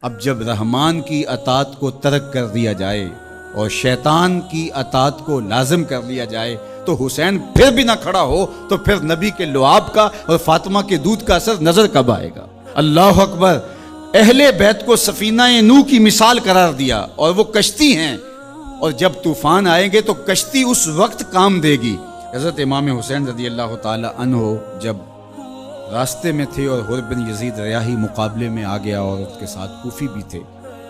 اب جب رحمان کی اطاعت کو ترک کر دیا جائے اور شیطان کی اطاعت کو لازم کر لیا جائے تو حسین پھر بھی نہ کھڑا ہو تو پھر نبی کے لعاب کا اور فاطمہ کے دودھ کا اثر نظر کب آئے گا؟ اللہ اکبر۔ اہل بیت کو سفینہ نوح کی مثال قرار دیا اور وہ کشتی ہیں، اور جب طوفان آئیں گے تو کشتی اس وقت کام دے گی۔ حضرت امام حسین رضی اللہ تعالی عنہ جب راستے میں تھے اور حر بن یزید ریاحی مقابلے میں آ گیا اور اس کے ساتھ کوفی بھی تھے،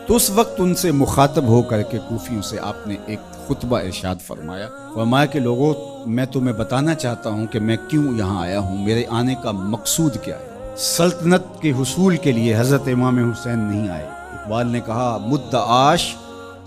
تو اس وقت ان سے مخاطب ہو کر کے کوفیوں سے آپ نے ایک خطبہ ارشاد فرمایا کہ لوگوں، میں تمہیں بتانا چاہتا ہوں کہ میں کیوں یہاں آیا ہوں، میرے آنے کا مقصود کیا ہے۔ سلطنت کے حصول کے لیے حضرت امام حسین نہیں آئے۔ اقبال نے کہا مدعاش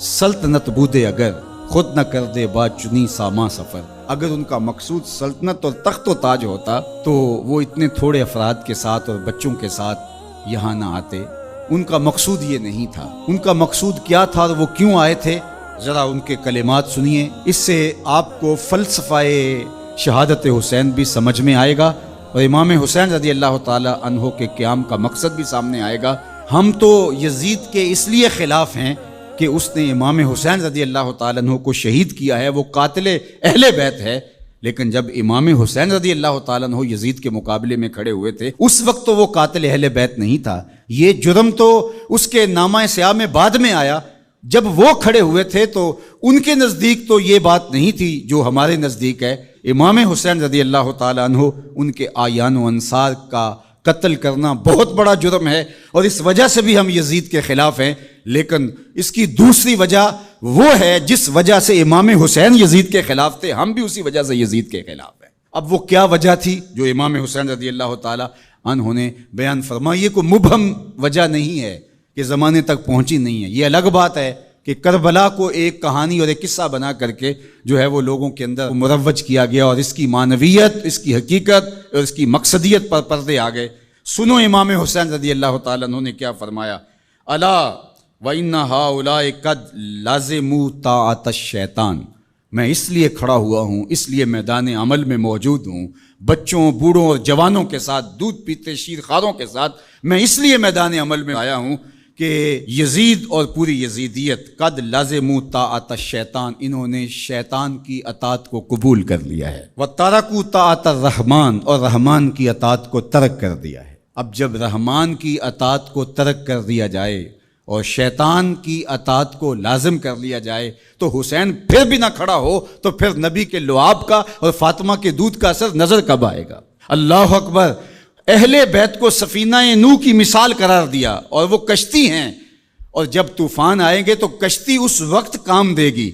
سلطنت بودے اگر، خود نہ کر دے با چنی ساما سفر۔ اگر ان کا مقصود سلطنت اور تخت و تاج ہوتا تو وہ اتنے تھوڑے افراد کے ساتھ اور بچوں کے ساتھ یہاں نہ آتے۔ ان کا مقصود یہ نہیں تھا۔ ان کا مقصود کیا تھا اور وہ کیوں آئے تھے؟ ذرا ان کے کلمات سنیے، اس سے آپ کو فلسفہ شہادت حسین بھی سمجھ میں آئے گا اور امام حسین رضی اللہ تعالی عنہ کے قیام کا مقصد بھی سامنے آئے گا۔ ہم تو یزید کے اس لیے خلاف ہیں کہ اس نے امام حسین رضی اللہ تعالی عنہ کو شہید کیا ہے، وہ قاتل اہل بیت ہے، لیکن جب امام حسین رضی اللہ تعالیٰ عنہ یزید کے مقابلے میں کھڑے ہوئے تھے اس وقت تو وہ قاتل اہل بیت نہیں تھا۔ یہ جرم تو اس کے نامہ سیاہ میں بعد میں آیا۔ جب وہ کھڑے ہوئے تھے تو ان کے نزدیک تو یہ بات نہیں تھی جو ہمارے نزدیک ہے۔ امام حسین رضی اللہ تعالیٰ عنہ ان کے اعیان و انصار کا قتل کرنا بہت بڑا جرم ہے، اور اس وجہ سے بھی ہم یزید کے خلاف ہیں۔ لیکن اس کی دوسری وجہ وہ ہے جس وجہ سے امام حسین یزید کے خلاف تھے، ہم بھی اسی وجہ سے یزید کے خلاف ہیں۔ اب وہ کیا وجہ تھی جو امام حسین رضی اللہ تعالی عنہ نے بیان فرمائی؟ یہ کوئی مبہم وجہ نہیں ہے کہ زمانے تک پہنچی نہیں ہے۔ یہ الگ بات ہے کہ کربلا کو ایک کہانی اور ایک قصہ بنا کر کے جو ہے وہ لوگوں کے اندر مروج کیا گیا، اور اس کی معنویت، اس کی حقیقت اور اس کی مقصدیت پر پردے آ گئے۔ سنو امام حسین رضی اللہ تعالیٰ عنہ نے کیا فرمایا، الا وَإِنَّ هَؤُلَاءِ قَدْ لَازِمُوا طَاعَةَ الشَّيْطَانِ۔ میں اس لیے کھڑا ہوا ہوں، اس لیے میدان عمل میں موجود ہوں، بچوں، بوڑھوں اور جوانوں کے ساتھ، دودھ پیتے شیر خواروں کے ساتھ میں اس لیے میدان عمل میں آیا ہوں کہ یزید اور پوری یزیدیت قد لازموا طاعۃ الشیطان، انہوں نے شیطان کی اطاعت کو قبول کر لیا ہے، وترکوا طاعۃ الرحمن، اور رحمان کی اطاعت کو ترک کر دیا ہے۔ اب جب رحمان کی اطاعت کو ترک کر دیا جائے اور شیطان کی اطاعت کو لازم کر لیا جائے تو حسین پھر بھی نہ کھڑا ہو تو پھر نبی کے لعاب کا اور فاطمہ کے دودھ کا اثر نظر کب آئے گا؟ اللہ اکبر۔ اہل بیت کو سفینہ نوح کی مثال قرار دیا اور وہ کشتی ہیں، اور جب طوفان آئیں گے تو کشتی اس وقت کام دے گی۔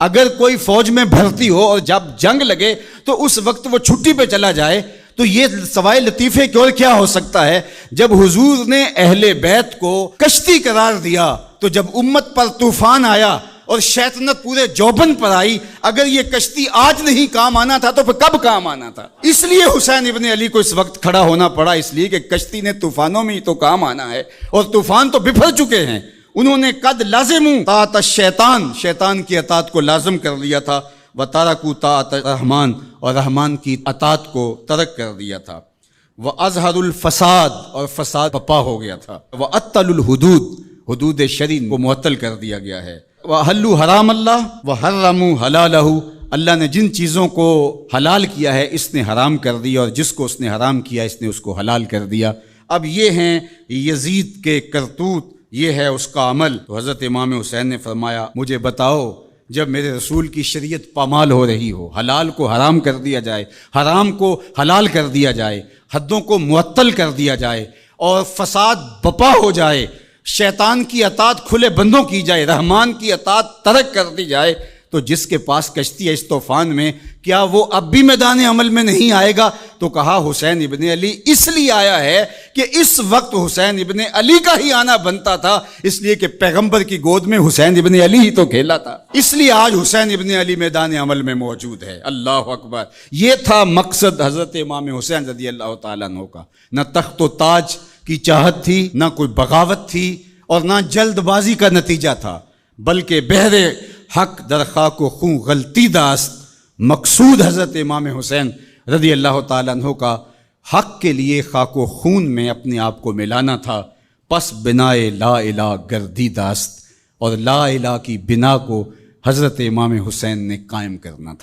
اگر کوئی فوج میں بھرتی ہو اور جب جنگ لگے تو اس وقت وہ چھٹی پہ چلا جائے تو یہ سوائے لطیفے کی اور کیا ہو سکتا ہے؟ جب حضور نے اہل بیت کو کشتی قرار دیا تو جب امت پر طوفان آیا اور شیطنت پورے جوبن پر آئی، اگر یہ کشتی آج نہیں کام آنا تھا تو پھر کب کام آنا تھا؟ اس لیے حسین ابن علی کو اس وقت کھڑا ہونا پڑا، اس لیے کہ کشتی نے طوفانوں میں ہی تو کام آنا ہے، اور طوفان تو بفر چکے ہیں۔ انہوں نے قد لازموا طاعۃ الشیطان، شیطان کی اطاعت کو لازم کر لیا تھا، وترکوا طاعۃ الرحمن، اور رحمان کی اطاعت کو ترک کر دیا تھا، وَأَظْهَرُ الْفَسَادِ، اور فساد پپا ہو گیا تھا، وَأَطَّلُ الْحُدُودِ، حدود شرع کو معطل کر دیا گیا ہے، وَأَحَلُّوا حرام اللہ وَحَرَّمُوا حَلَالَهُ، اللہ نے جن چیزوں کو حلال کیا ہے اس نے حرام کر دیا، اور جس کو اس نے حرام کیا اس نے اس کو حلال کر دیا۔ اب یہ ہیں یزید کے کرتوت، یہ ہے اس کا عمل۔ تو حضرت امام حسین نے فرمایا مجھے بتاؤ، جب میرے رسول کی شریعت پامال ہو رہی ہو، حلال کو حرام کر دیا جائے، حرام کو حلال کر دیا جائے، حدوں کو معطل کر دیا جائے اور فساد بپا ہو جائے، شیطان کی اطاعت کھلے بندوں کی جائے، رحمان کی اطاعت ترک کر دی جائے، تو جس کے پاس کشتی ہے اس طوفان میں، کیا وہ اب بھی میدان عمل میں نہیں آئے گا؟ تو کہا حسین ابن علی اس لیے آیا ہے کہ اس وقت حسین ابن علی کا ہی آنا بنتا تھا، اس لیے کہ پیغمبر کی گود میں حسین ابن علی ہی تو کھیلا تھا، اس لیے آج حسین ابن علی میدان عمل میں موجود ہے۔ اللہ اکبر۔ یہ تھا مقصد حضرت امام حسین رضی اللہ تعالیٰ عنہ کا۔ نہ تخت و تاج کی چاہت تھی، نہ کوئی بغاوت تھی، اور نہ جلد بازی کا نتیجہ تھا، بلکہ بہر حق در خاک و خون غلطی داست۔ مقصود حضرت امام حسین رضی اللہ تعالیٰ عنہ کا حق کے لیے خاک و خون میں اپنے آپ کو ملانا تھا، پس بنائے لا الہ گردی داست، اور لا الہ کی بنا کو حضرت امام حسین نے قائم کرنا تھا۔